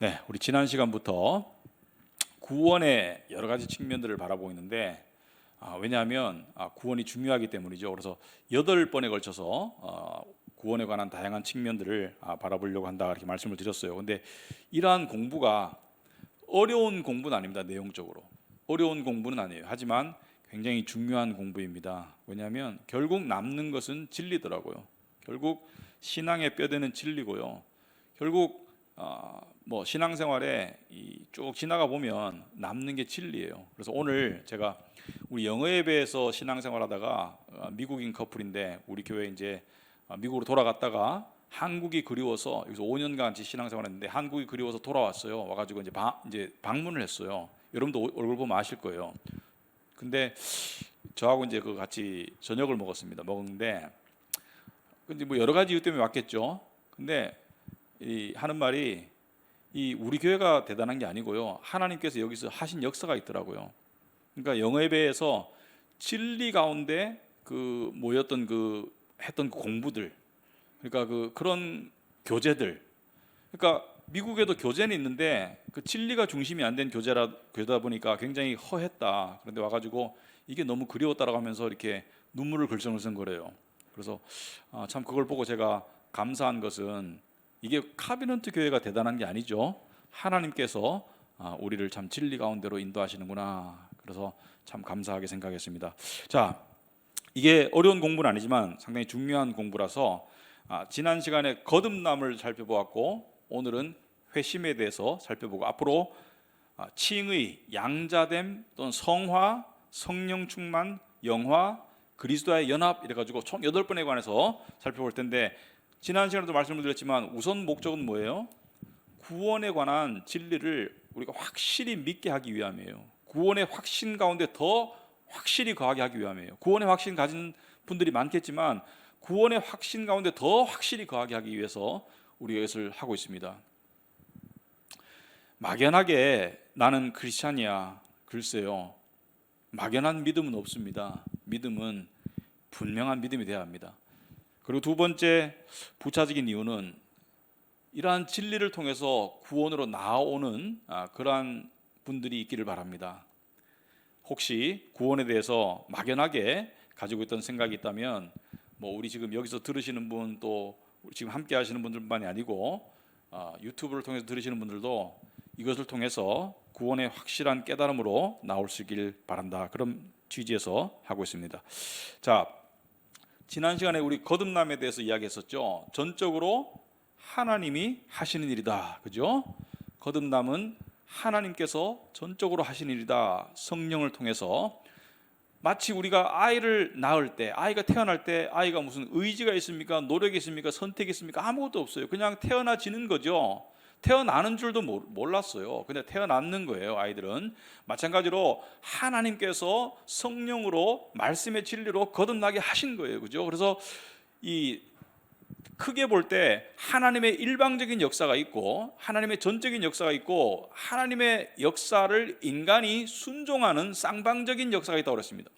네, 우리 지난 시간부터 구원의 여러 가지 측면들을 바라보고 있는데 왜냐하면 구원이 중요하기 때문이죠. 그래서 8번에 걸쳐서 구원에 관한 다양한 측면들을 바라보려고 한다 이렇게 말씀을 드렸어요. 근데 이러한 공부가 어려운 공부는 아닙니다. 내용적으로 어려운 공부는 아니에요. 하지만 굉장히 중요한 공부입니다. 왜냐하면 결국 남는 것은 진리더라고요. 결국 신앙의 뼈대는 진리고요. 결국 뭐 신앙생활에 쭉 지나가 보면 남는 게 진리예요. 그래서 오늘 제가 우리 영어 예배에서 신앙생활하다가 미국인 커플인데 우리 교회 이제 미국으로 돌아갔다가 한국이 그리워서 여기서 5년간 같이 신앙생활했는데 한국이 그리워서 돌아왔어요. 와가지고 이제 방문을 했어요. 여러분도 얼굴 보면 아실 거예요. 근데 저하고 이제 그 같이 저녁을 먹었는데 근데 뭐 여러 가지 이유 때문에 왔겠죠. 근데 하는 말이 우리 교회가 대단한 게 아니고요. 하나님께서 여기서 하신 역사가 있더라고요. 그러니까 영어 예배에서 진리 가운데 모였던 했던 공부들, 그러니까 그런 교제들. 그러니까 미국에도 교제는 있는데 그 진리가 중심이 안 된 교제다 보니까 굉장히 허했다. 그런데 와가지고 이게 너무 그리웠다라고 하면서 이렇게 눈물을 글썽글썽거려요. 그래서 참 그걸 보고 제가 감사한 것은 이게 카비넌트 교회가 대단한 게 아니죠. 하나님께서 우리를 참 진리 가운데로 인도하시는구나. 그래서 참 감사하게 생각했습니다. 자, 이게 어려운 공부는 아니지만 상당히 중요한 공부라서 지난 시간에 거듭남을 살펴보았고 오늘은 회심에 대해서 살펴보고 앞으로 칭의, 양자됨 또는 성화, 성령 충만, 영화, 그리스도와의 연합 이래가지고 총 8번에 관해서 살펴볼 텐데 지난 시간에도 말씀을 드렸지만 우선 목적은 뭐예요? 구원에 관한 진리를 우리가 확실히 믿게 하기 위함이에요. 구원의 확신 가운데 더 확실히 거하게 하기 위함이에요. 구원의 확신 가진 분들이 많겠지만 구원의 확신 가운데 더 확실히 거하게 하기 위해서 우리가 이것을 하고 있습니다. 막연하게 나는 크리스찬이야. 글쎄요. 막연한 믿음은 없습니다. 믿음은 분명한 믿음이 되어야 합니다. 그리고 두 번째 부차적인 이유는 이러한 진리를 통해서 구원으로 나아오는 그러한 분들이 있기를 바랍니다. 혹시 구원에 대해서 막연하게 가지고 있던 생각이 있다면 뭐 우리 지금 여기서 들으시는 분 또 지금 함께 하시는 분들만이 아니고 유튜브를 통해서 들으시는 분들도 이것을 통해서 구원의 확실한 깨달음으로 나올 수 있길 바란다. 그런 취지에서 하고 있습니다. 자, 지난 시간에 우리 거듭남에 대해서 이야기했었죠. 전적으로 하나님이 하시는 일이다. 그죠? 거듭남은 하나님께서 전적으로 하시는 일이다. 성령을 통해서 마치 우리가 아이를 낳을 때, 아이가 태어날 때 아이가 무슨 의지가 있습니까? 노력이 있습니까? 선택이 있습니까? 아무것도 없어요. 그냥 태어나지는 거죠. 태어나는 줄도 몰랐어요. 근데 태어났는 거예요. 아이들은 마찬가지로 하나님께서 성령으로 말씀의 진리로 거듭나게 하신 거예요. 그죠? 그래서 크게 볼 때 하나님의 일방적인 역사가 있고 하나님의 전적인 역사가 있고 하나님의 역사를 인간이 순종하는 쌍방적인 역사가 있다고 그랬습니다.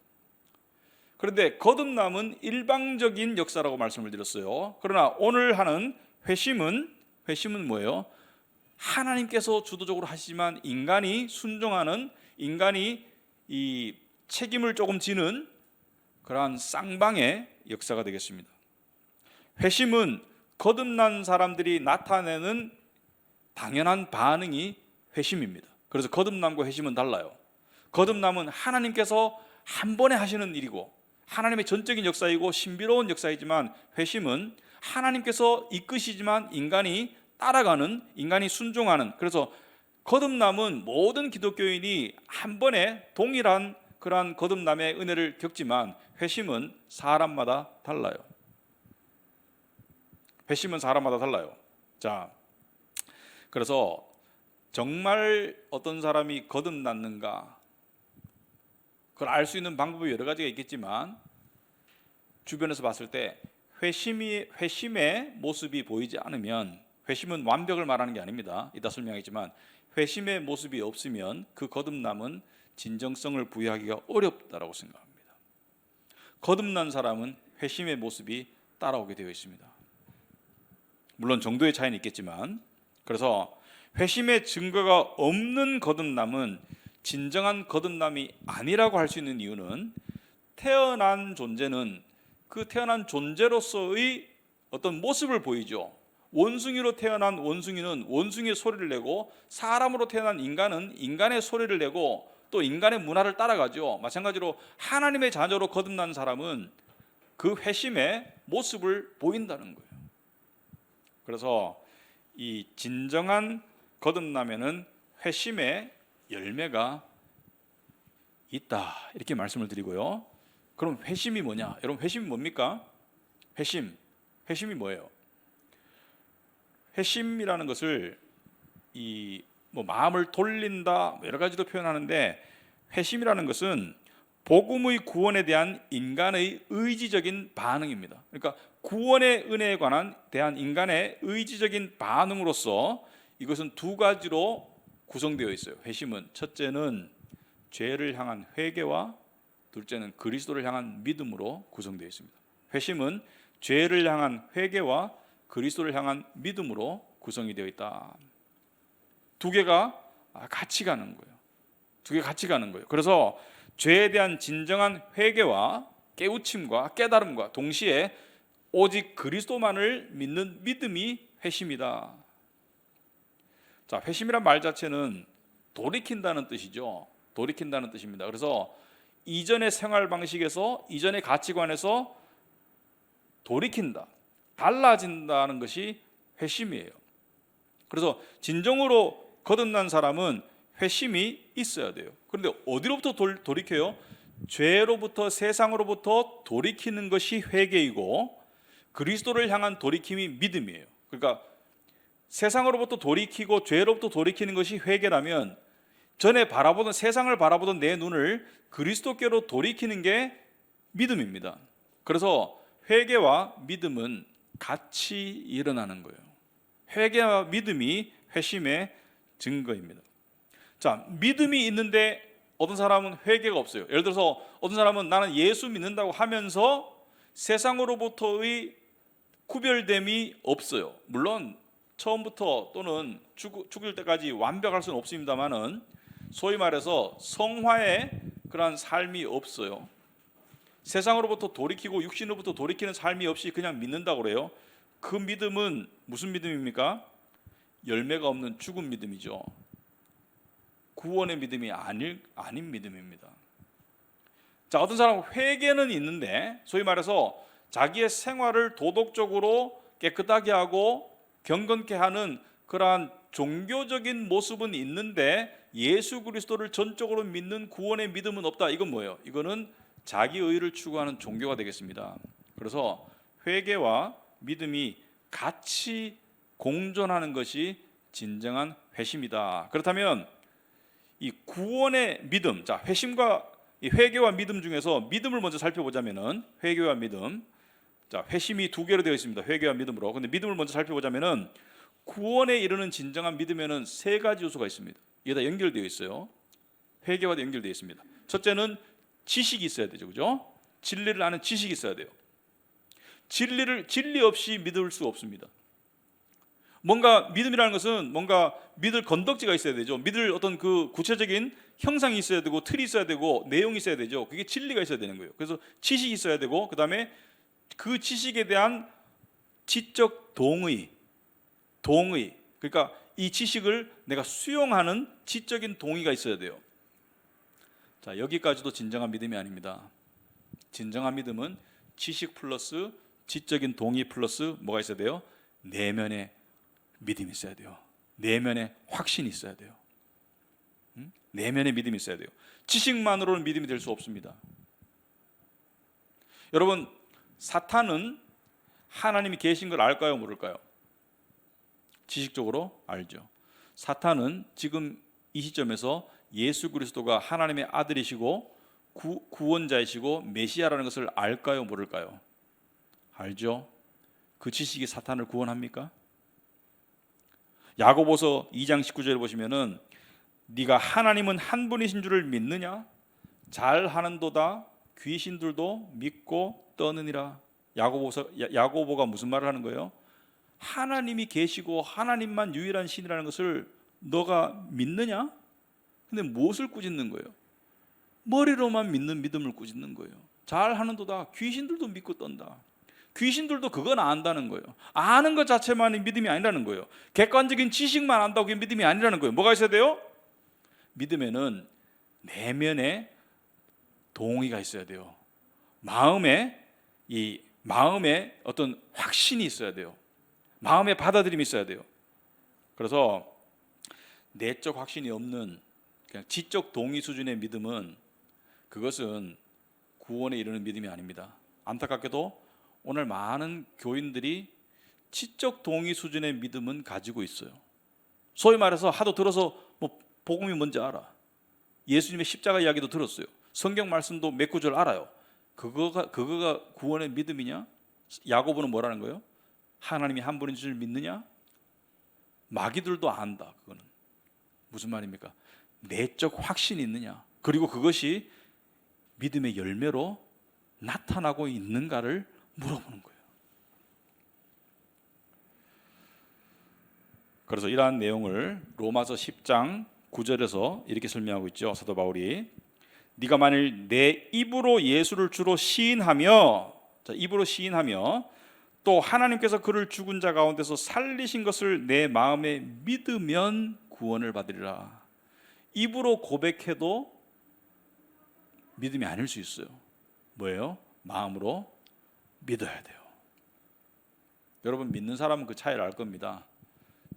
그런데 거듭남은 일방적인 역사라고 말씀을 드렸어요. 그러나 오늘 하는 회심은 뭐예요? 하나님께서 주도적으로 하시지만 인간이 순종하는, 인간이 이 책임을 조금 지는 그러한 쌍방의 역사가 되겠습니다. 회심은 거듭난 사람들이 나타내는 당연한 반응이 회심입니다. 그래서 거듭남과 회심은 달라요. 거듭남은 하나님께서 한 번에 하시는 일이고 하나님의 전적인 역사이고 신비로운 역사이지만 회심은 하나님께서 이끄시지만 인간이 따라가는, 인간이 순종하는, 그래서 거듭남은 모든 기독교인이 한 번에 동일한 그러한 거듭남의 은혜를 겪지만 회심은 사람마다 달라요. 회심은 사람마다 달라요. 자, 그래서 정말 어떤 사람이 거듭났는가 그걸 알 수 있는 방법이 여러 가지가 있겠지만 주변에서 봤을 때 회심의 모습이 보이지 않으면, 회심은 완벽을 말하는 게 아닙니다. 이따 설명하겠지만 회심의 모습이 없으면 그 거듭남은 진정성을 부여하기가 어렵다라고 생각합니다. 거듭난 사람은 회심의 모습이 따라오게 되어 있습니다. 물론 정도의 차이는 있겠지만, 그래서 회심의 증거가 없는 거듭남은 진정한 거듭남이 아니라고 할 수 있는 이유는, 태어난 존재는 그 태어난 존재로서의 어떤 모습을 보이죠. 원숭이로 태어난 원숭이는 원숭이의 소리를 내고, 사람으로 태어난 인간은 인간의 소리를 내고 또 인간의 문화를 따라가죠. 마찬가지로 하나님의 자녀로 거듭난 사람은 그 회심의 모습을 보인다는 거예요. 그래서 이 진정한 거듭남에는 회심의 열매가 있다, 이렇게 말씀을 드리고요. 그럼 회심이 뭐냐? 여러분, 회심이 뭡니까? 회심이 뭐예요? 회심이라는 것을 마음을 돌린다, 여러 가지로 표현하는데, 회심이라는 것은 복음의 구원에 대한 인간의 의지적인 반응입니다. 그러니까 구원의 은혜에 대한 인간의 의지적인 반응으로서 이것은 두 가지로 구성되어 있어요. 회심은 첫째는 죄를 향한 회개와 둘째는 그리스도를 향한 믿음으로 구성되어 있습니다. 회심은 죄를 향한 회개와 그리스도를 향한 믿음으로 구성이 되어 있다. 두 개가 같이 가는 거예요. 두 개 같이 가는 거예요. 그래서 죄에 대한 진정한 회개와 깨우침과 깨달음과 동시에 오직 그리스도만을 믿는 믿음이 회심이다. 자, 회심이란 말 자체는 돌이킨다는 뜻이죠. 돌이킨다는 뜻입니다. 그래서 이전의 생활 방식에서, 이전의 가치관에서 돌이킨다, 달라진다는 것이 회심이에요. 그래서 진정으로 거듭난 사람은 회심이 있어야 돼요. 그런데 어디로부터 돌이켜요? 죄로부터, 세상으로부터 돌이키는 것이 회개이고, 그리스도를 향한 돌이킴이 믿음이에요. 그러니까 세상으로부터 돌이키고 죄로부터 돌이키는 것이 회개라면, 전에 바라보던, 세상을 바라보던 내 눈을 그리스도께로 돌이키는 게 믿음입니다. 그래서 회개와 믿음은 같이 일어나는 거예요. 회개와 믿음이 회심의 증거입니다. 자, 믿음이 있는데 어떤 사람은 회개가 없어요. 예를 들어서 어떤 사람은 나는 예수 믿는다고 하면서 세상으로부터의 구별됨이 없어요. 물론 처음부터 또는 죽을 때까지 완벽할 수는 없습니다만은, 소위 말해서 성화의 그러한 삶이 없어요. 세상으로부터 돌이키고 육신으로부터 돌이키는 삶이 없이 그냥 믿는다고 그래요. 그 믿음은 무슨 믿음입니까? 열매가 없는 죽은 믿음이죠. 구원의 믿음이 아닌 믿음입니다. 자, 어떤 사람은 회개는 있는데, 소위 말해서 자기의 생활을 도덕적으로 깨끗하게 하고 경건케 하는 그러한 종교적인 모습은 있는데 예수 그리스도를 전적으로 믿는 구원의 믿음은 없다. 이건 뭐예요? 이거는 자기 의를 추구하는 종교가 되겠습니다. 그래서 회개와 믿음이 같이 공존하는 것이 진정한 회심이다. 그렇다면 이 구원의 믿음, 자, 회심과 이 회개와 믿음 중에서 믿음을 먼저 살펴보자면은, 회개와 믿음, 자, 회심이 두 개로 되어 있습니다. 회개와 믿음으로. 근데 믿음을 먼저 살펴보자면은, 구원에 이르는 진정한 믿음에는 세 가지 요소가 있습니다. 이게 다 연결되어 있어요. 회개와도 연결되어 있습니다. 첫째는 지식이 있어야 되죠, 그죠? 진리를 아는 지식이 있어야 돼요. 진리 없이 믿을 수 없습니다. 뭔가 믿음이라는 것은 뭔가 믿을 건덕지가 있어야 되죠. 믿을 어떤 그 구체적인 형상이 있어야 되고, 틀이 있어야 되고, 내용이 있어야 되죠. 그게 진리가 있어야 되는 거예요. 그래서 지식이 있어야 되고, 그 다음에 그 지식에 대한 지적 동의, 그러니까 이 지식을 내가 수용하는 지적인 동의가 있어야 돼요. 자, 여기까지도 진정한 믿음이 아닙니다. 진정한 믿음은 지식 플러스 지적인 동의 플러스 뭐가 있어야 돼요? 내면의 믿음이 있어야 돼요. 내면의 확신이 있어야 돼요. 내면의 믿음이 있어야 돼요. 지식만으로는 믿음이 될 수 없습니다. 여러분, 사탄은 하나님이 계신 걸 알까요, 모를까요? 지식적으로 알죠. 사탄은 지금 이 시점에서 예수 그리스도가 하나님의 아들이시고 구원자이시고 메시아라는 것을 알까요, 모를까요? 알죠. 그 지식이 사탄을 구원합니까? 야고보서 2장 19절을 보시면은, 네가 하나님은 한 분이신 줄을 믿느냐? 잘하는도다 귀신들도 믿고 떠느니라. 야고보가 무슨 말을 하는 거예요? 하나님이 계시고 하나님만 유일한 신이라는 것을 너가 믿느냐? 근데 무엇을 꾸짖는 거예요? 머리로만 믿는 믿음을 꾸짖는 거예요. 잘하는도다. 귀신들도 믿고 떤다. 귀신들도 그건 안다는 거예요. 아는 것 자체만이 믿음이 아니라는 거예요. 객관적인 지식만 안다고 그게 믿음이 아니라는 거예요. 뭐가 있어야 돼요? 믿음에는 내면에 동의가 있어야 돼요. 마음에 어떤 확신이 있어야 돼요. 마음의 받아들임이 있어야 돼요. 그래서 내적 확신이 없는 그냥 지적 동의 수준의 믿음은, 그것은 구원에 이르는 믿음이 아닙니다. 안타깝게도 오늘 많은 교인들이 지적 동의 수준의 믿음은 가지고 있어요. 소위 말해서 하도 들어서 뭐 복음이 뭔지 알아. 예수님의 십자가 이야기도 들었어요. 성경 말씀도 몇 구절 알아요. 그거가 구원의 믿음이냐? 야고보는 뭐라는 거예요? 하나님이 한 분인 줄 믿느냐? 마귀들도 안다. 그거는 무슨 말입니까? 내적 확신이 있느냐? 그리고 그것이 믿음의 열매로 나타나고 있는가를 물어보는 거예요. 그래서 이러한 내용을 로마서 10장 9절에서 이렇게 설명하고 있죠. 사도 바울이 네가 만일 내 입으로 예수를 주로 시인하며, 입으로 시인하며 또 하나님께서 그를 죽은 자 가운데서 살리신 것을 내 마음에 믿으면 구원을 받으리라. 입으로 고백해도 믿음이 아닐 수 있어요. 뭐예요? 마음으로 믿어야 돼요. 여러분, 믿는 사람은 그 차이를 알 겁니다.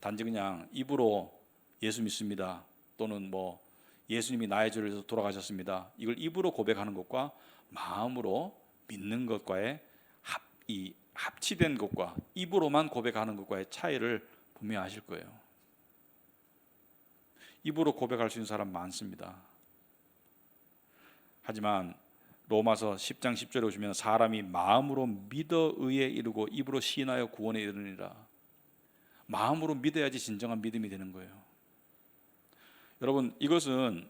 단지 그냥 입으로 예수 믿습니다, 또는 뭐 예수님이 나의 죄를 위해서 돌아가셨습니다, 이걸 입으로 고백하는 것과 마음으로 믿는 것과의 합치된 것과 입으로만 고백하는 것과의 차이를 분명히 아실 거예요. 입으로 고백할 수 있는 사람 많습니다. 하지만 로마서 10장 10절에 보시면 사람이 마음으로 믿어 의에 이르고 입으로 시인하여 구원에 이르느니라. 마음으로 믿어야지 진정한 믿음이 되는 거예요. 여러분, 이것은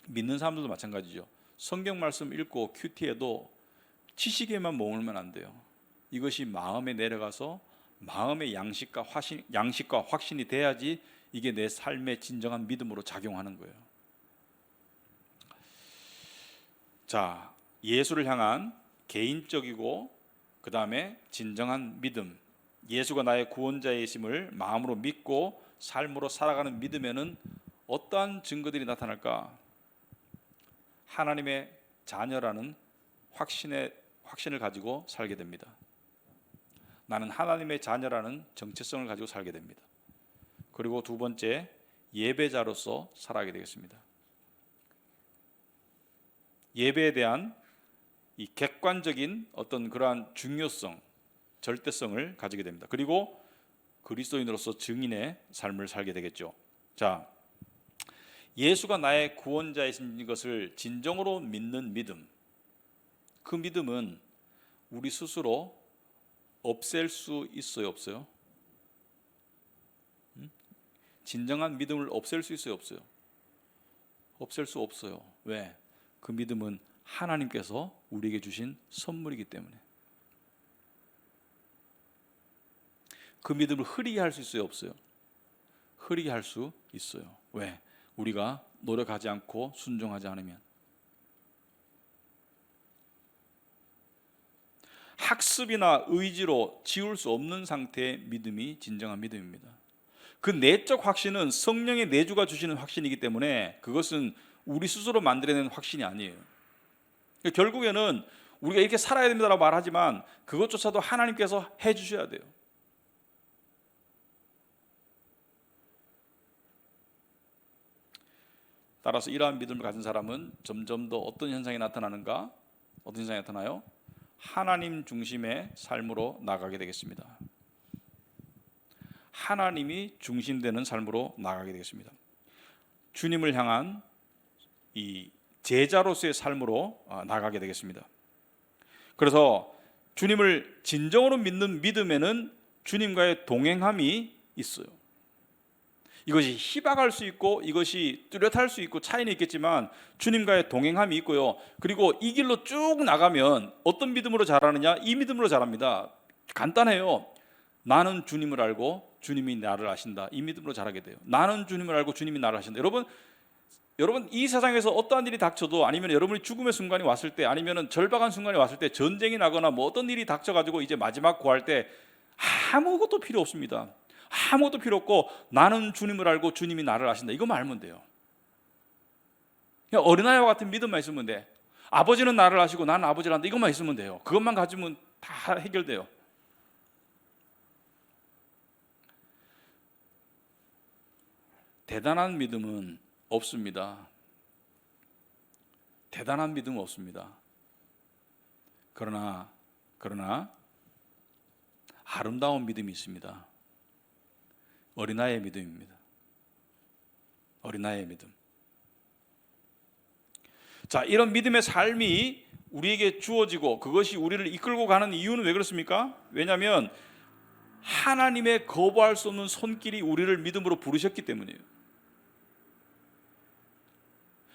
믿는 사람들도 마찬가지죠. 성경 말씀 읽고 큐티해도 지식에만 머물면 안 돼요. 이것이 마음에 내려가서 마음의 양식과 확신이 돼야지 이게 내 삶의 진정한 믿음으로 작용하는 거예요. 자, 예수를 향한 개인적이고 그 다음에 진정한 믿음, 예수가 나의 구원자이심을 마음으로 믿고 삶으로 살아가는 믿음에는 어떠한 증거들이 나타날까? 하나님의 자녀라는 확신을 가지고 살게 됩니다. 나는 하나님의 자녀라는 정체성을 가지고 살게 됩니다. 그리고 두 번째, 예배자로서 살아가게 되겠습니다. 예배에 대한 이 객관적인 어떤 그러한 중요성, 절대성을 가지게 됩니다. 그리고 그리스도인으로서 증인의 삶을 살게 되겠죠. 자, 예수가 나의 구원자이신 것을 진정으로 믿는 믿음, 그 믿음은 우리 스스로 없앨 수 있어요, 없어요? 진정한 믿음을 없앨 수 있어요, 없어요? 없앨 수 없어요. 왜? 그 믿음은 하나님께서 우리에게 주신 선물이기 때문에. 그 믿음을 흐리게 할 수 있어요, 없어요? 흐리게 할 수 있어요. 왜? 우리가 노력하지 않고 순종하지 않으면. 학습이나 의지로 지울 수 없는 상태의 믿음이 진정한 믿음입니다. 그 내적 확신은 성령의 내주가 주시는 확신이기 때문에 그것은 우리 스스로 만들어낸 확신이 아니에요. 결국에는 우리가 이렇게 살아야 됩니다라고 말하지만 그것조차도 하나님께서 해주셔야 돼요. 따라서 이러한 믿음을 가진 사람은 점점 더 어떤 현상이 나타나는가? 어떤 현상이 나타나요? 하나님 중심의 삶으로 나가게 되겠습니다. 하나님이 중심되는 삶으로 나가게 되겠습니다. 주님을 향한 이 제자로서의 삶으로 나가게 되겠습니다. 그래서 주님을 진정으로 믿는 믿음에는 주님과의 동행함이 있어요. 이것이 희박할 수 있고 이것이 뚜렷할 수 있고 차이는 있겠지만 주님과의 동행함이 있고요. 그리고 이 길로 쭉 나가면 어떤 믿음으로 자라느냐? 이 믿음으로 자랍니다. 간단해요. 나는 주님을 알고 주님이 나를 아신다. 이 믿음으로 자라게 돼요. 나는 주님을 알고 주님이 나를 아신다. 여러분 이 세상에서 어떠한 일이 닥쳐도, 아니면 여러분이 죽음의 순간이 왔을 때, 아니면 절박한 순간이 왔을 때, 전쟁이 나거나 뭐 어떤 일이 닥쳐가지고 이제 마지막 구할 때 아무것도 필요 없습니다. 아무것도 필요 없고 나는 주님을 알고 주님이 나를 아신다. 이것만 알면 돼요. 그냥 어린아이와 같은 믿음만 있으면 돼. 아버지는 나를 아시고 나는 아버지를 안다. 이것만 있으면 돼요. 그것만 가지면 다 해결돼요. 대단한 믿음은 없습니다. 대단한 믿음은 없습니다. 그러나 아름다운 믿음이 있습니다. 어린아이의 믿음입니다. 어린아이의 믿음. 자, 이런 믿음의 삶이 우리에게 주어지고 그것이 우리를 이끌고 가는 이유는 왜 그렇습니까? 왜냐하면 하나님의 거부할 수 없는 손길이 우리를 믿음으로 부르셨기 때문이에요.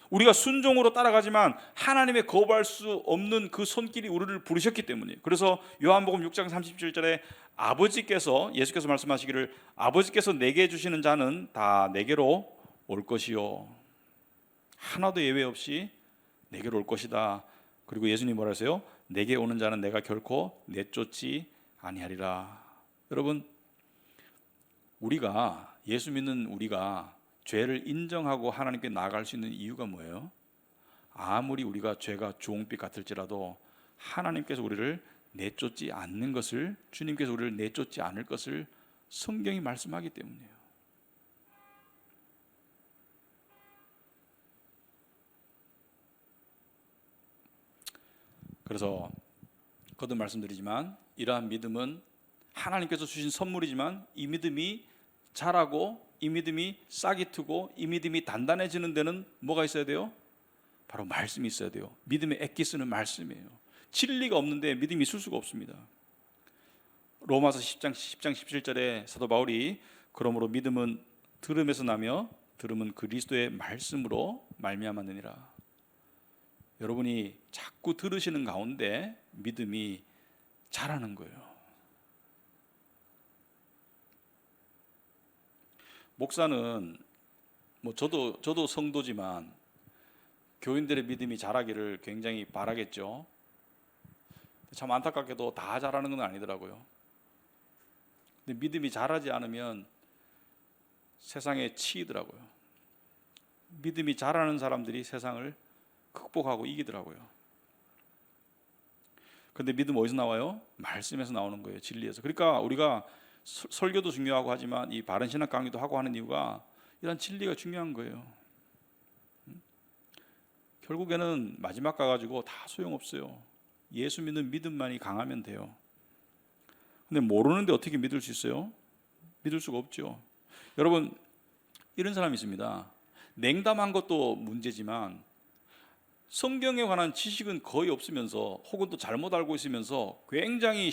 우리가 순종으로 따라가지만 하나님의 거부할 수 없는 그 손길이 우리를 부르셨기 때문이에요. 그래서 요한복음 6장 37절에 예수께서 말씀하시기를 아버지께서 내게 주시는 자는 다 내게로 올 것이요, 하나도 예외 없이 내게로 올 것이다. 그리고 예수님이 뭐라 하세요? 내게 오는 자는 내가 결코 내쫓지 아니하리라. 여러분, 예수 믿는 우리가 죄를 인정하고 하나님께 나아갈 수 있는 이유가 뭐예요? 아무리 우리가 죄가 주홍빛 같을지라도 하나님께서 우리를 내쫓지 않는 것을, 주님께서 우리를 내쫓지 않을 것을 성경이 말씀하기 때문이에요. 그래서 거듭 말씀드리지만 이러한 믿음은 하나님께서 주신 선물이지만 이 믿음이 자라고 이 믿음이 싹이 트고 이 믿음이 단단해지는 데는 뭐가 있어야 돼요? 바로 말씀이 있어야 돼요. 믿음의 엑기스는 말씀이에요. 진리가 없는데 믿음이 있을 수가 없습니다. 로마서 10장 17절에 사도 바울이 그러므로 믿음은 들음에서 나며 들음은 그리스도의 말씀으로 말미암았느니라. 여러분이 자꾸 들으시는 가운데 믿음이 자라는 거예요. 목사는 저도 성도지만 교인들의 믿음이 자라기를 굉장히 바라겠죠. 참 안타깝게도 다 자라는 건 아니더라고요. 근데 믿음이 자라지 않으면 세상에 치이더라고요. 믿음이 자라는 사람들이 세상을 극복하고 이기더라고요. 근데 믿음 어디서 나와요? 말씀에서 나오는 거예요. 진리에서. 그러니까 우리가 설교도 중요하고 하지만 이 바른 신학 강의도 하고 하는 이유가 이런 진리가 중요한 거예요. 결국에는 마지막 가가지고 다 소용없어요. 예수 믿는 믿음만이 강하면 돼요. 근데 모르는데 어떻게 믿을 수 있어요? 믿을 수가 없죠. 여러분, 이런 사람이 있습니다. 냉담한 것도 문제지만 성경에 관한 지식은 거의 없으면서 혹은 또 잘못 알고 있으면서 굉장히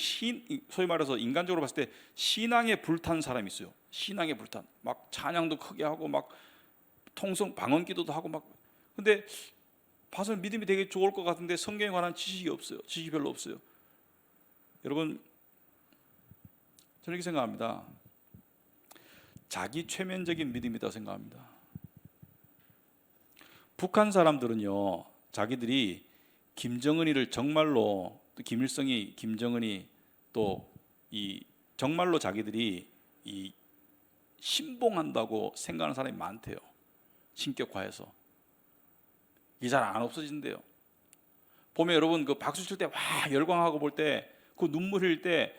소위 말해서 인간적으로 봤을 때 신앙에 불탄 사람이 있어요. 신앙에 불탄. 막 찬양도 크게 하고 막 통성 방언 기도도 하고 막. 근데 봐서 믿음이 되게 좋을 것 같은데 성경에 관한 지식이 없어요. 지식이 별로 없어요. 여러분, 저는 이렇게 생각합니다. 자기 최면적인 믿음이라고 생각합니다. 북한 사람들은요, 자기들이 김정은이를 정말로, 또 김일성이 김정은이 또 이 정말로 자기들이 이 신봉한다고 생각하는 사람이 많대요. 신격화해서. 이게 잘 안 없어진대요. 보면 여러분 그 박수 칠 때 와 열광하고 볼 때 그 눈물 흘릴 때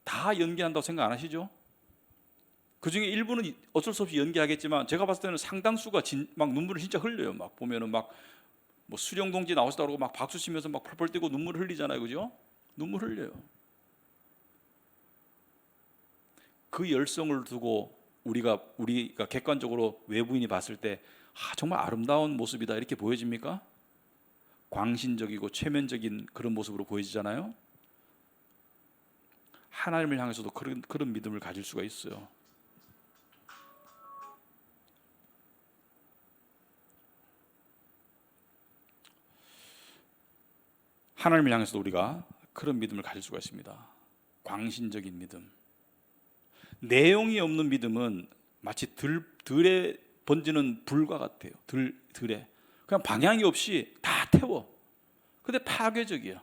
다 연기한다고 생각 안 하시죠? 그 중에 일부는 어쩔 수 없이 연기하겠지만 제가 봤을 때는 상당수가 막 눈물을 진짜 흘려요. 막 보면은 막 뭐 수령동지 나오시다 그러고 막 박수 치면서 막 펄펄 뛰고 눈물 흘리잖아요, 그죠? 눈물 흘려요. 그 열성을 두고 우리가 객관적으로 외부인이 봤을 때 정말 아름다운 모습이다 이렇게 보여집니까? 광신적이고 최면적인 그런 모습으로 보여지잖아요. 하나님을 향해서도 그런 믿음을 가질 수가 있어요. 하나님을 향해서도 우리가 그런 믿음을 가질 수가 있습니다. 광신적인 믿음. 내용이 없는 믿음은 마치 들에 번지는 불과 같아요. 들에 그냥 방향이 없이 다 태워. 근데 파괴적이야.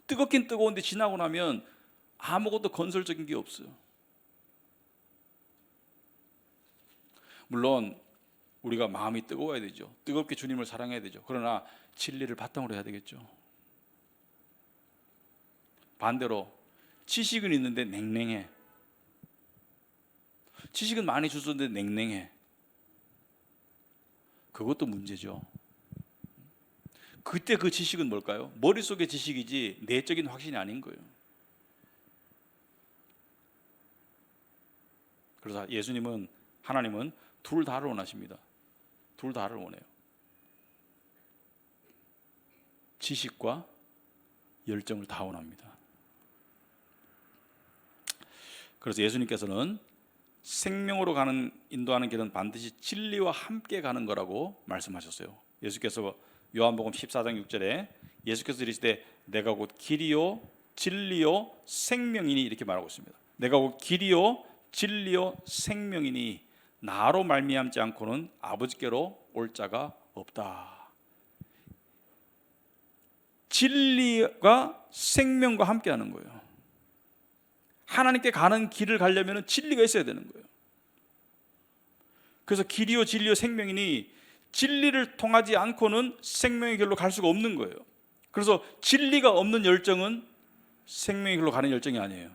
뜨겁긴 뜨거운데 지나고 나면 아무것도 건설적인 게 없어요. 물론 우리가 마음이 뜨거워야 되죠. 뜨겁게 주님을 사랑해야 되죠. 그러나 진리를 바탕으로 해야 되겠죠. 반대로 지식은 있는데 냉랭해. 지식은 많이 주셨는데 냉랭해. 그것도 문제죠. 그때 그 지식은 뭘까요? 머릿속의 지식이지 내적인 확신이 아닌 거예요. 그래서 하나님은 둘 다를 원하십니다. 둘 다를 원해요. 지식과 열정을 다 원합니다. 그래서 예수님께서는 생명으로 인도하는 길은 반드시 진리와 함께 가는 거라고 말씀하셨어요. 예수께서 요한복음 14장 6절에 예수께서 이르시되 내가 곧 길이요 진리요 생명이니 이렇게 말하고 있습니다. 내가 곧 길이요 진리요 생명이니 나로 말미암지 않고는 아버지께로 올 자가 없다. 진리가 생명과 함께 하는 거예요. 하나님께 가는 길을 가려면 진리가 있어야 되는 거예요. 그래서 길이요 진리요 생명이니 진리를 통하지 않고는 생명의 길로 갈 수가 없는 거예요. 그래서 진리가 없는 열정은 생명의 길로 가는 열정이 아니에요.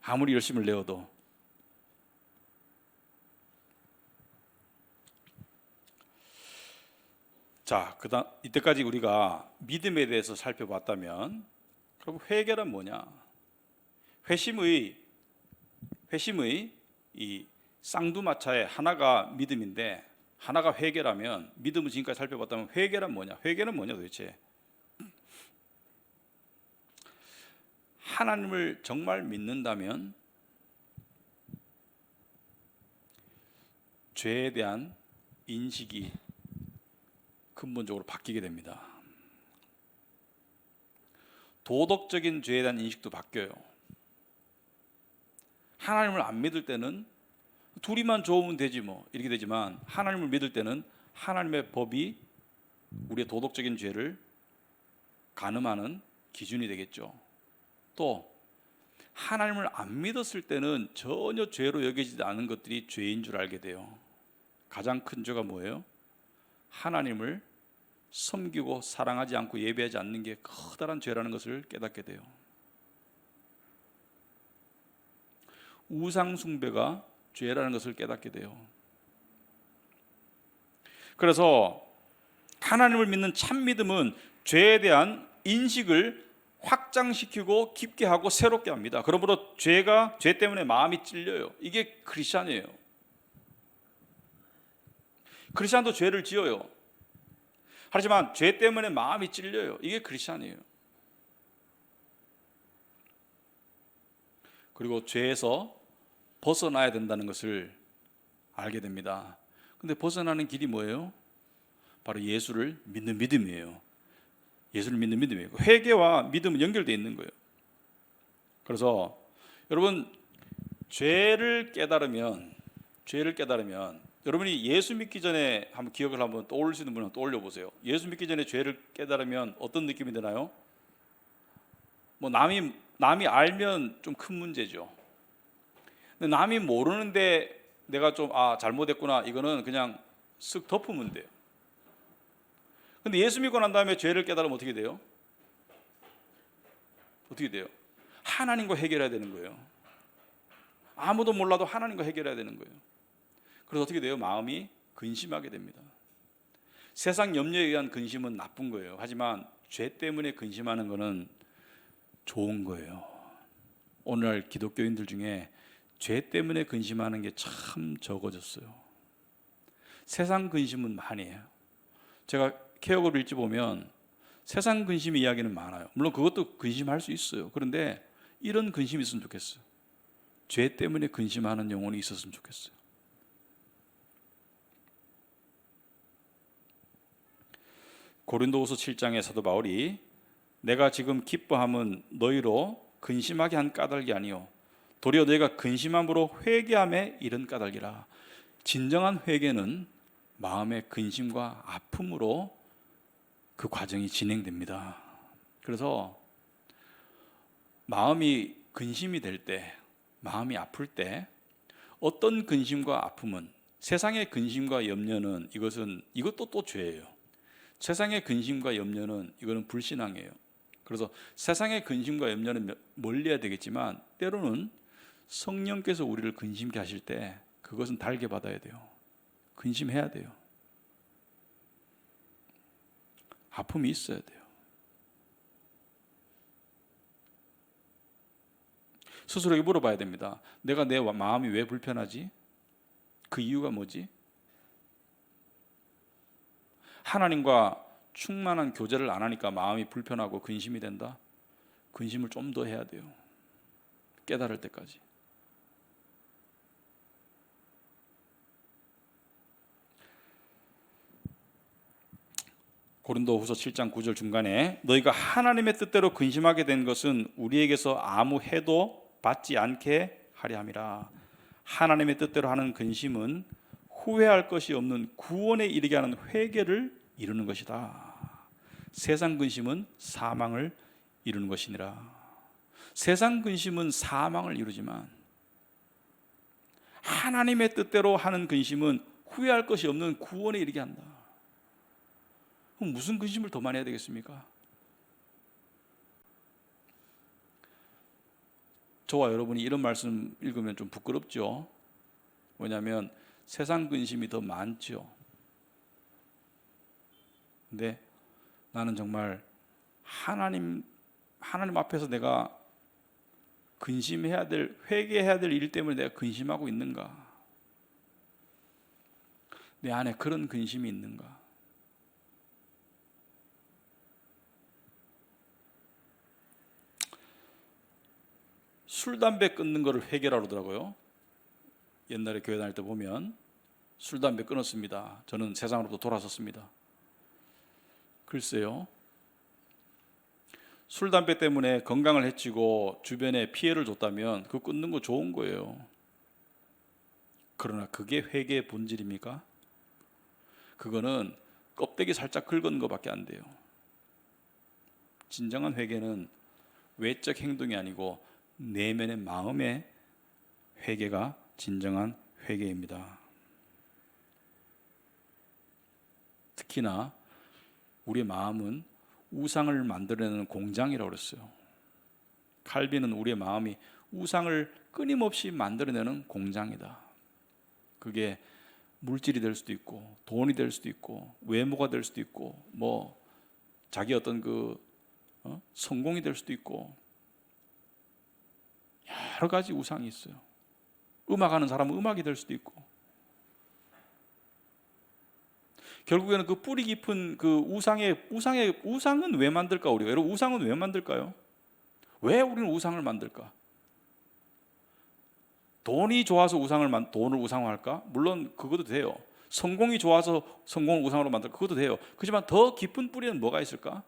아무리 열심을 내어도. 자, 이때까지 우리가 믿음에 대해서 살펴봤다면 그럼 회개란 뭐냐? 회심의 이 쌍두마차의 하나가 믿음인데 하나가 회개라면, 믿음을 지금까지 살펴봤다면 회개란 뭐냐? 회개는 뭐냐 도대체? 하나님을 정말 믿는다면 죄에 대한 인식이 근본적으로 바뀌게 됩니다. 도덕적인 죄에 대한 인식도 바뀌어요. 하나님을 안 믿을 때는 둘이만 좋으면 되지 뭐 이렇게 되지만, 하나님을 믿을 때는 하나님의 법이 우리의 도덕적인 죄를 가늠하는 기준이 되겠죠. 또 하나님을 안 믿었을 때는 전혀 죄로 여기지 않은 것들이 죄인 줄 알게 돼요. 가장 큰 죄가 뭐예요? 하나님을 섬기고 사랑하지 않고 예배하지 않는 게 커다란 죄라는 것을 깨닫게 돼요. 우상 숭배가 죄라는 것을 깨닫게 돼요. 그래서 하나님을 믿는 참 믿음은 죄에 대한 인식을 확장시키고 깊게 하고 새롭게 합니다. 그러므로 죄 때문에 마음이 찔려요. 이게 크리스찬이에요. 크리스찬도 죄를 지어요. 하지만 죄 때문에 마음이 찔려요. 이게 크리스찬이에요. 그리고 죄에서 벗어나야 된다는 것을 알게 됩니다. 근데 벗어나는 길이 뭐예요? 바로 예수를 믿는 믿음이에요. 예수를 믿는 믿음이에요. 회개와 믿음은 연결되어 있는 거예요. 그래서 여러분, 죄를 깨달으면 여러분이 예수 믿기 전에 한번 기억을 한번 떠올릴 수 있는 분은 떠올려 보세요. 예수 믿기 전에 죄를 깨달으면 어떤 느낌이 드나요? 뭐 남이 알면 좀 큰 문제죠. 근데 남이 모르는데 내가 좀 잘못했구나, 이거는 그냥 쓱 덮으면 돼요. 근데 예수 믿고 난 다음에 죄를 깨달으면 어떻게 돼요? 어떻게 돼요? 하나님과 해결해야 되는 거예요. 아무도 몰라도 하나님과 해결해야 되는 거예요. 그래서 어떻게 돼요? 마음이 근심하게 됩니다. 세상 염려에 의한 근심은 나쁜 거예요. 하지만 죄 때문에 근심하는 거는 좋은 거예요. 오늘날 기독교인들 중에 죄 때문에 근심하는 게 참 적어졌어요. 세상 근심은 많이 해요. 제가 개혁을 일지 보면 세상 근심 이야기는 많아요. 물론 그것도 근심할 수 있어요. 그런데 이런 근심이 있으면 좋겠어요. 죄 때문에 근심하는 영혼이 있었으면 좋겠어요. 고린도후서 7장의 사도 바울이 내가 지금 기뻐함은 너희로 근심하게 한 까닭이 아니요 도리어 너희가 근심함으로 회개함에 이른 까닭이라. 진정한 회개는 마음의 근심과 아픔으로 그 과정이 진행됩니다. 그래서 마음이 근심이 될 때, 마음이 아플 때 어떤 근심과 아픔은, 세상의 근심과 염려는 이것도 또 죄예요. 세상의 근심과 염려는 이거는 불신앙이에요. 그래서 세상의 근심과 염려는 멀리해야 되겠지만 때로는 성령께서 우리를 근심케 하실 때 그것은 달게 받아야 돼요. 근심해야 돼요. 아픔이 있어야 돼요. 스스로에게 물어봐야 됩니다. 내가 내 마음이 왜 불편하지? 그 이유가 뭐지? 하나님과 충만한 교제를 안 하니까 마음이 불편하고 근심이 된다? 근심을 좀 더 해야 돼요. 깨달을 때까지. 고린도후서 7장 9절 중간에 너희가 하나님의 뜻대로 근심하게 된 것은 우리에게서 아무 해도 받지 않게 하려 함이라. 하나님의 뜻대로 하는 근심은 후회할 것이 없는 구원에 이르게 하는 회개를 이루는 것이다. 세상 근심은 사망을 이루는 것이니라. 세상 근심은 사망을 이루지만 하나님의 뜻대로 하는 근심은 후회할 것이 없는 구원에 이르게 한다. 그럼 무슨 근심을 더 많이 해야 되겠습니까? 저와 여러분이 이런 말씀 읽으면 좀 부끄럽죠. 왜냐하면 세상 근심이 더 많죠. 근데 나는 정말 하나님 앞에서 내가 근심해야 될, 회개해야 될 일 때문에 내가 근심하고 있는가? 내 안에 그런 근심이 있는가? 술, 담배 끊는 거를 회개라고 그러더라고요. 옛날에 교회 다닐 때 보면 술, 담배 끊었습니다. 저는 세상으로부터 돌아섰습니다. 글쎄요. 술, 담배 때문에 건강을 해치고 주변에 피해를 줬다면 그거 끊는 거 좋은 거예요. 그러나 그게 회개의 본질입니까? 그거는 껍데기 살짝 긁은 것밖에 안 돼요. 진정한 회개는 외적 행동이 아니고 내면의 마음의 회개가 진정한 회개입니다. 특히나 우리의 마음은 우상을 만들어내는 공장이라고 그랬어요. 칼빈은 우리의 마음이 우상을 끊임없이 만들어내는 공장이다. 그게 물질이 될 수도 있고 돈이 될 수도 있고 외모가 될 수도 있고 뭐 자기 어떤 성공이 될 수도 있고 여러 가지 우상이 있어요. 음악하는 사람은 음악이 될 수도 있고 결국에는 그 뿌리 깊은 그 우상은 왜 만들까? 우리가 여러분 우상은 왜 만들까요? 왜 우리는 우상을 만들까? 돈이 좋아서 돈을 우상화할까? 물론 그것도 돼요. 성공이 좋아서 성공을 우상으로 만들까? 그것도 돼요. 그렇지만 더 깊은 뿌리는 뭐가 있을까?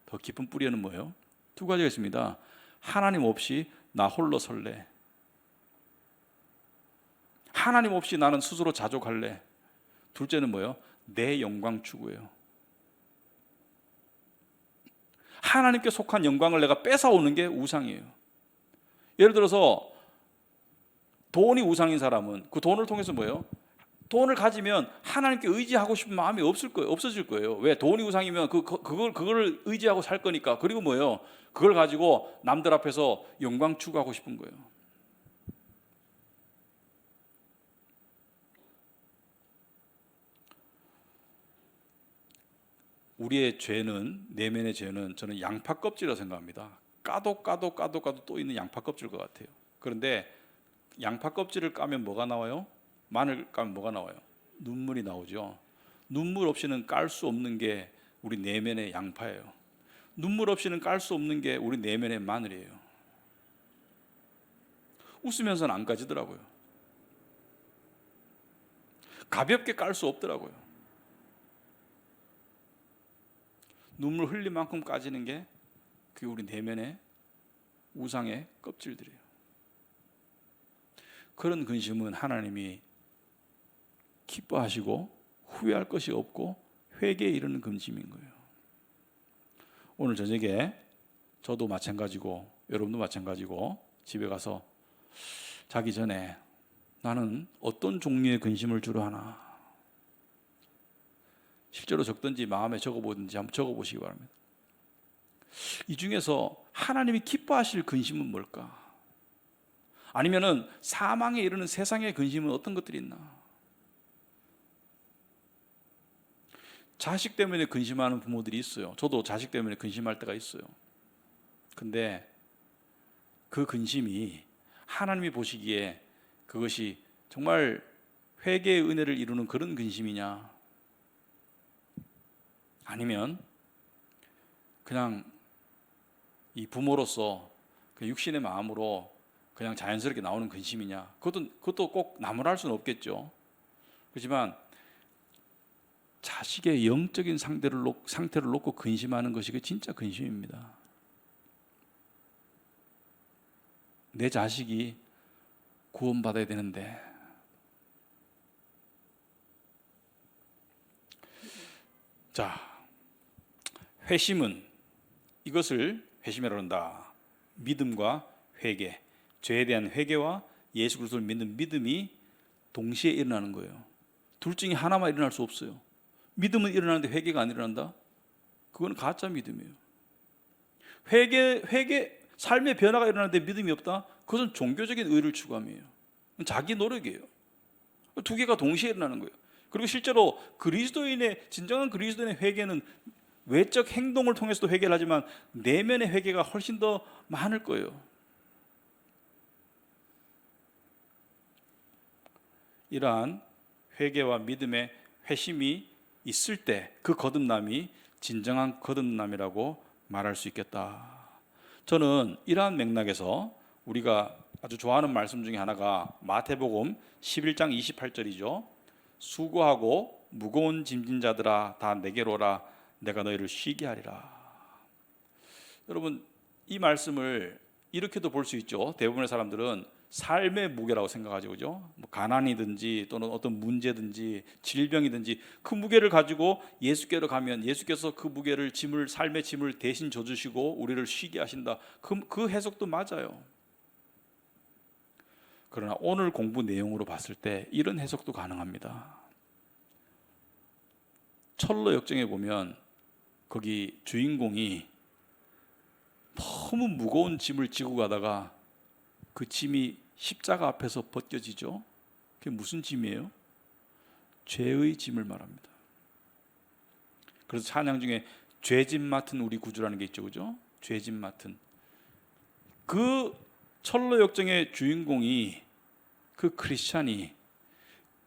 더 깊은 뿌리는 뭐예요? 두 가지가 있습니다. 하나님 없이 나 홀로 설래. 하나님 없이 나는 스스로 자족할래. 둘째는 뭐예요? 내 영광 추구예요. 하나님께 속한 영광을 내가 뺏어오는 게 우상이에요. 예를 들어서 돈이 우상인 사람은 그 돈을 통해서 뭐예요? 돈을 가지면 하나님께 의지하고 싶은 마음이 없어질 거예요. 왜? 돈이 우상이면 그걸 의지하고 살 거니까. 그리고 뭐예요? 그걸 가지고 남들 앞에서 영광 추구하고 싶은 거예요. 우리의 죄는, 내면의 죄는 저는 양파 껍질이라고 생각합니다. 까도 또 있는 양파 껍질 것 같아요. 그런데 양파 껍질을 까면 뭐가 나와요? 마늘 까면 뭐가 나와요? 눈물이 나오죠. 눈물 없이는 깔 수 없는 게 우리 내면의 양파예요. 눈물 없이는 깔 수 없는 게 우리 내면의 마늘이에요. 웃으면서는 안 까지더라고요. 가볍게 깔 수 없더라고요. 눈물 흘릴 만큼 까지는 게 그게 우리 내면의 우상의 껍질들이에요. 그런 근심은 하나님이 기뻐하시고 후회할 것이 없고 회개에 이르는 근심인 거예요. 오늘 저녁에 저도 마찬가지고 여러분도 마찬가지고 집에 가서 자기 전에 나는 어떤 종류의 근심을 주로 하나, 실제로 적든지 마음에 적어보든지 한번 적어보시기 바랍니다. 이 중에서 하나님이 기뻐하실 근심은 뭘까? 아니면은 사망에 이르는 세상의 근심은 어떤 것들이 있나? 자식 때문에 근심하는 부모들이 있어요. 저도 자식 때문에 근심할 때가 있어요. 근데 그 근심이 하나님이 보시기에 그것이 정말 회개의 은혜를 이루는 그런 근심이냐? 아니면 그냥 이 부모로서 그 육신의 마음으로 그냥 자연스럽게 나오는 근심이냐? 그것도 꼭 나무랄 수는 없겠죠. 그렇지만 자식의 영적인 상태를 놓고 근심하는 것이 그 진짜 근심입니다. 내 자식이 구원받아야 되는데, 자, 회심은 이것을 회심이라고 한다. 믿음과 회개, 죄에 대한 회개와 예수 그리스도를 믿는 믿음이 동시에 일어나는 거예요. 둘 중에 하나만 일어날 수 없어요. 믿음은 일어나는데 회개가 안 일어난다? 그건 가짜 믿음이에요. 삶의 변화가 일어나는데 믿음이 없다? 그것은 종교적인 의를 추구함이에요. 자기 노력이에요. 두 개가 동시에 일어나는 거예요. 그리고 실제로 진정한 그리스도인의 회개는 외적 행동을 통해서도 회개를 하지만 내면의 회개가 훨씬 더 많을 거예요. 이러한 회개와 믿음의 회심이 있을 때 그 거듭남이 진정한 거듭남이라고 말할 수 있겠다. 저는 이러한 맥락에서 우리가 아주 좋아하는 말씀 중에 하나가 마태복음 11장 28절이죠. 수고하고 무거운 짐진 자들아 다 내게로 오라 내가 너희를 쉬게 하리라. 여러분, 이 말씀을 이렇게도 볼 수 있죠. 대부분의 사람들은 삶의 무게라고 생각하죠. 그죠? 뭐 가난이든지 또는 어떤 문제든지 질병이든지 그 무게를 가지고 예수께로 가면 예수께서 그 무게를 삶의 짐을 대신 져주시고 우리를 쉬게 하신다. 그 해석도 맞아요. 그러나 오늘 공부 내용으로 봤을 때 이런 해석도 가능합니다. 철로 역정에 보면 거기 주인공이 너무 무거운 짐을 지고 가다가 그 짐이 십자가 앞에서 벗겨지죠. 그게 무슨 짐이에요? 죄의 짐을 말합니다. 그래서 찬양 중에 죄짐 맡은 우리 구주라는 게 있죠. 그죠? 죄짐 맡은. 그 철로 역정의 주인공이 그 크리스찬이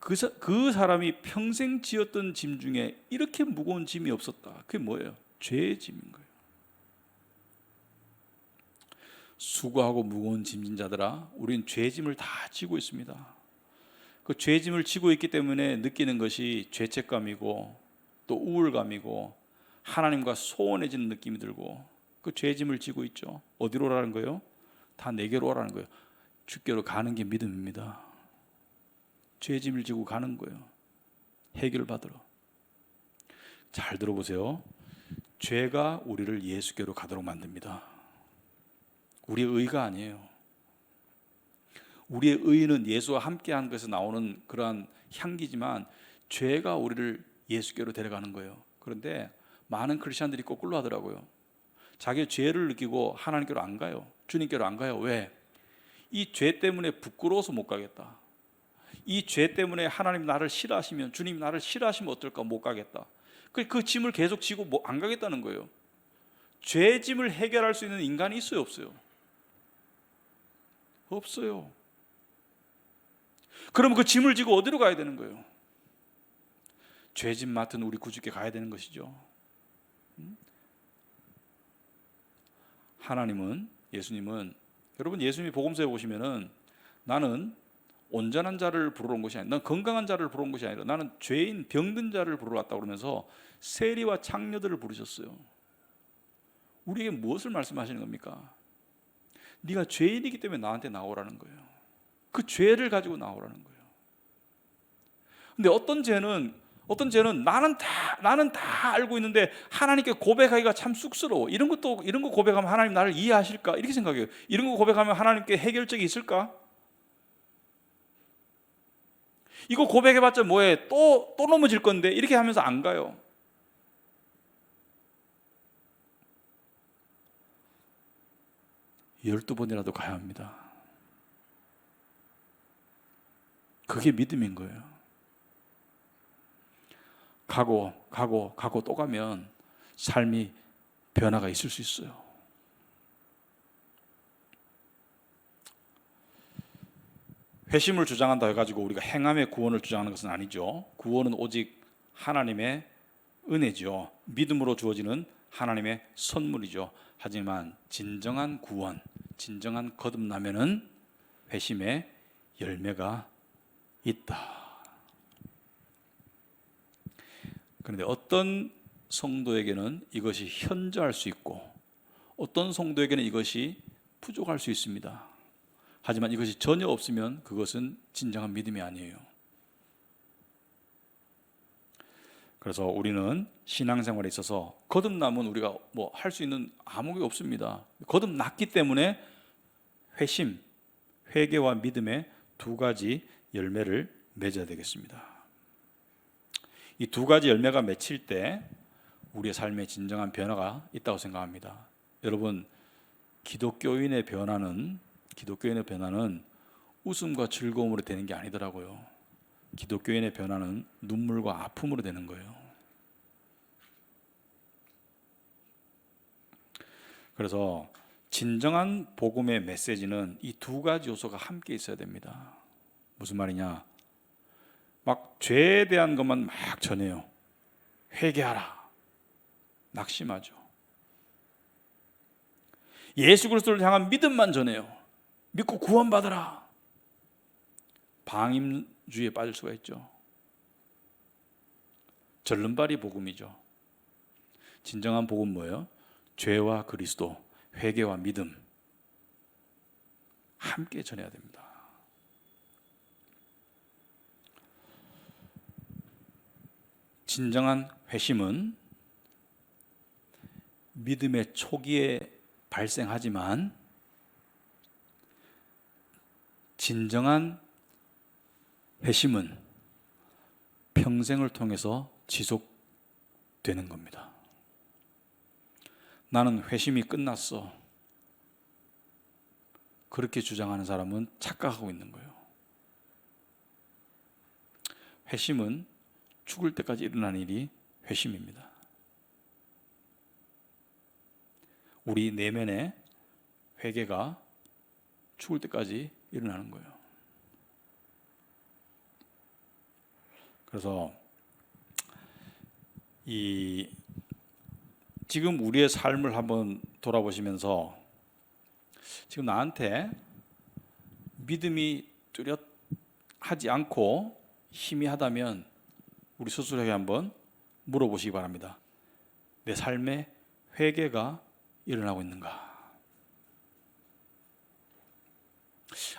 그 사람이 평생 지었던 짐 중에 이렇게 무거운 짐이 없었다. 그게 뭐예요? 죄의 짐인 거예요. 수고하고 무거운 짐진 자들아 우리는 죄짐을 다 지고 있습니다. 그 죄짐을 지고 있기 때문에 느끼는 것이 죄책감이고 또 우울감이고 하나님과 소원해지는 느낌이 들고 그 죄짐을 지고 있죠. 어디로 오라는 거예요? 다 내게로 오라는 거예요. 주께로 가는 게 믿음입니다. 죄짐을 지고 가는 거예요. 해결받으러. 잘 들어보세요. 죄가 우리를 예수께로 가도록 만듭니다. 우리의 의가 아니에요. 우리의 의는 예수와 함께한 것에서 나오는 그러한 향기지만 죄가 우리를 예수께로 데려가는 거예요. 그런데 많은 크리스천들이 거꾸로 하더라고요. 자기의 죄를 느끼고 하나님께로 안 가요. 주님께로 안 가요. 왜? 이 죄 때문에 부끄러워서 못 가겠다. 이 죄 때문에 하나님 나를 싫어하시면, 주님이 나를 싫어하시면 어떨까 못 가겠다. 그 짐을 계속 지고 안 가겠다는 거예요. 죄 짐을 해결할 수 있는 인간이 있어요, 없어요? 없어요. 그럼 그 짐을 지고 어디로 가야 되는 거예요? 죄짐 맡은 우리 구주께 가야 되는 것이죠. 하나님은, 예수님은, 여러분 예수님이 복음서에 보시면은 나는 온전한 자를 부르러 온 것이 아니라, 난 건강한 자를 부르러 온 것이 아니라 나는 죄인 병든 자를 부르러 왔다고 그러면서 세리와 창녀들을 부르셨어요. 우리에게 무엇을 말씀하시는 겁니까? 네가 죄인이기 때문에 나한테 나오라는 거예요. 그 죄를 가지고 나오라는 거예요. 근데 어떤 죄는 나는 다 알고 있는데 하나님께 고백하기가 참 쑥스러워. 이런 거 고백하면 하나님 나를 이해하실까? 이렇게 생각해요. 이런 거 고백하면 하나님께 해결책이 있을까? 이거 고백해봤자 뭐해? 또 넘어질 건데 이렇게 하면서 안 가요. 12번이라도 가야 합니다. 그게 믿음인 거예요. 가고 또 가면 삶이 변화가 있을 수 있어요. 회심을 주장한다 해가지고 우리가 행함의 구원을 주장하는 것은 아니죠. 구원은 오직 하나님의 은혜죠. 믿음으로 주어지는 하나님의 선물이죠. 하지만 진정한 구원, 진정한 거듭남에는 회심의 열매가 있다. 그런데 어떤 성도에게는 이것이 현저할 수 있고 어떤 성도에게는 이것이 부족할 수 있습니다. 하지만 이것이 전혀 없으면 그것은 진정한 믿음이 아니에요. 그래서 우리는 신앙생활에 있어서 거듭남은 우리가 뭐 할 수 있는 아무것도 없습니다. 거듭났기 때문에 회심, 회개와 믿음의 두 가지 열매를 맺어야 되겠습니다. 이 두 가지 열매가 맺힐 때 우리의 삶에 진정한 변화가 있다고 생각합니다. 여러분, 기독교인의 변화는 웃음과 즐거움으로 되는 게 아니더라고요. 기독교인의 변화는 눈물과 아픔으로 되는 거예요. 그래서 진정한 복음의 메시지는 이 두 가지 요소가 함께 있어야 됩니다. 무슨 말이냐? 막 죄에 대한 것만 막 전해요. 회개하라. 낙심하죠. 예수 그리스도를 향한 믿음만 전해요. 믿고 구원받으라. 방임주의에 빠질 수가 있죠. 절름발이 복음이죠. 진정한 복음 뭐예요? 죄와 그리스도, 회개와 믿음 함께 전해야 됩니다. 진정한 회심은 믿음의 초기에 발생하지만 진정한 회심은 평생을 통해서 지속되는 겁니다. 나는 회심이 끝났어. 그렇게 주장하는 사람은 착각하고 있는 거예요. 회심은 죽을 때까지 일어나는 일이 회심입니다. 우리 내면의 회개가 죽을 때까지 일어나는 거예요. 그래서 지금 우리의 삶을 한번 돌아보시면서 지금 나한테 믿음이 뚜렷하지 않고 희미하다면 우리 스스로에게 한번 물어보시기 바랍니다. 내 삶에 회개가 일어나고 있는가?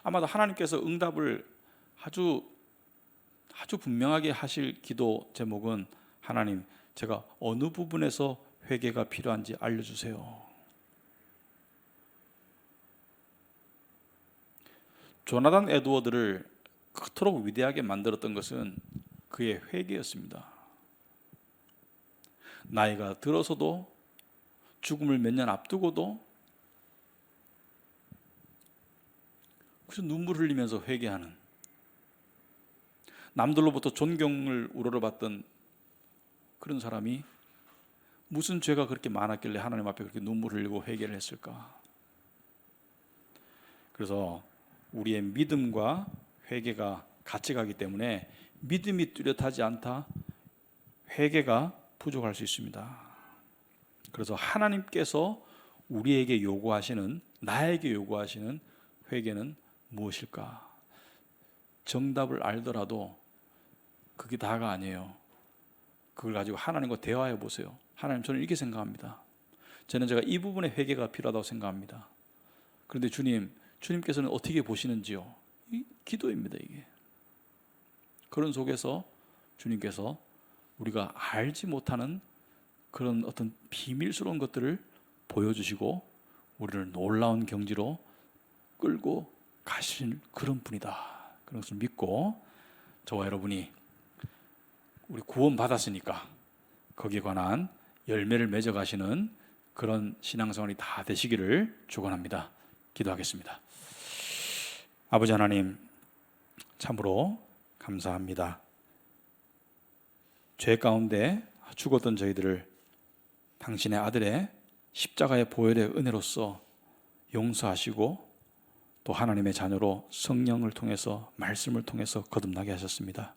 아마도 하나님께서 응답을 아주 분명하게 하실 기도 제목은 하나님, 제가 어느 부분에서 회개가 필요한지 알려주세요. 조나단 에드워드를 그토록 위대하게 만들었던 것은 그의 회개였습니다. 나이가 들어서도 죽음을 몇 년 앞두고도 그래서 눈물 흘리면서 회개하는, 남들로부터 존경을 우러러봤던 그런 사람이 무슨 죄가 그렇게 많았길래 하나님 앞에 그렇게 눈물 흘리고 회개를 했을까? 그래서 우리의 믿음과 회개가 같이 가기 때문에 믿음이 뚜렷하지 않다, 회개가 부족할 수 있습니다. 그래서 하나님께서 우리에게 요구하시는, 나에게 요구하시는 회개는 무엇일까? 정답을 알더라도 그게 다가 아니에요. 그걸 가지고 하나님과 대화해 보세요. 하나님, 저는 이렇게 생각합니다. 제가 이 부분에 회개가 필요하다고 생각합니다. 그런데 주님께서는 어떻게 보시는지요? 이 기도입니다. 이게 그런 속에서 주님께서 우리가 알지 못하는 그런 어떤 비밀스러운 것들을 보여주시고 우리를 놀라운 경지로 끌고 가신 그런 분이다. 그런 것을 믿고 저와 여러분이 우리 구원 받았으니까 거기에 관한 열매를 맺어가시는 그런 신앙생활이 다 되시기를 축원합니다. 기도하겠습니다. 아버지 하나님, 참으로 감사합니다. 죄 가운데 죽었던 저희들을 당신의 아들의 십자가의 보혈의 은혜로서 용서하시고 또 하나님의 자녀로 성령을 통해서 말씀을 통해서 거듭나게 하셨습니다.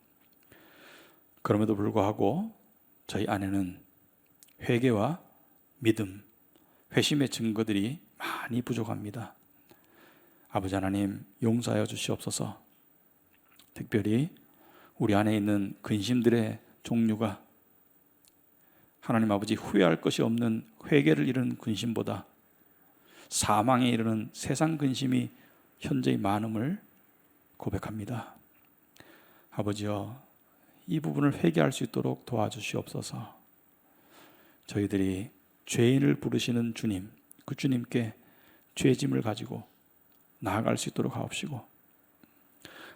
그럼에도 불구하고 저희 안에는 회개와 믿음, 회심의 증거들이 많이 부족합니다. 아버지 하나님, 용서하여 주시옵소서. 특별히 우리 안에 있는 근심들의 종류가 하나님 아버지 후회할 것이 없는 회개를 이루는 근심보다 사망에 이르는 세상 근심이 현저히 많음을 고백합니다. 아버지여, 이 부분을 회개할 수 있도록 도와주시옵소서. 저희들이 죄인을 부르시는 주님, 그 주님께 죄짐을 가지고 나아갈 수 있도록 하옵시고,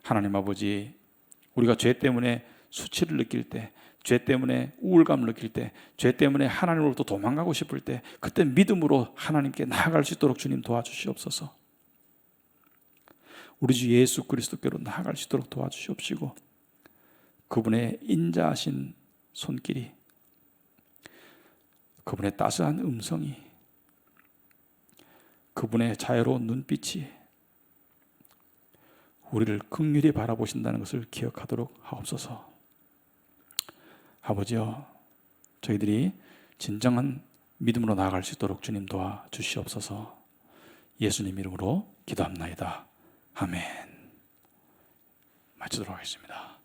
하나님 아버지, 우리가 죄 때문에 수치를 느낄 때, 죄 때문에 우울감을 느낄 때, 죄 때문에 하나님으로부터 도망가고 싶을 때, 그때 믿음으로 하나님께 나아갈 수 있도록 주님 도와주시옵소서. 우리 주 예수 그리스도께로 나아갈 수 있도록 도와주시옵시고, 그분의 인자하신 손길이, 그분의 따스한 음성이, 그분의 자유로운 눈빛이 우리를 긍휼히 바라보신다는 것을 기억하도록 하옵소서. 아버지여, 저희들이 진정한 믿음으로 나아갈 수 있도록 주님 도와주시옵소서. 예수님 이름으로 기도합나이다. 아멘. 마치도록 하겠습니다.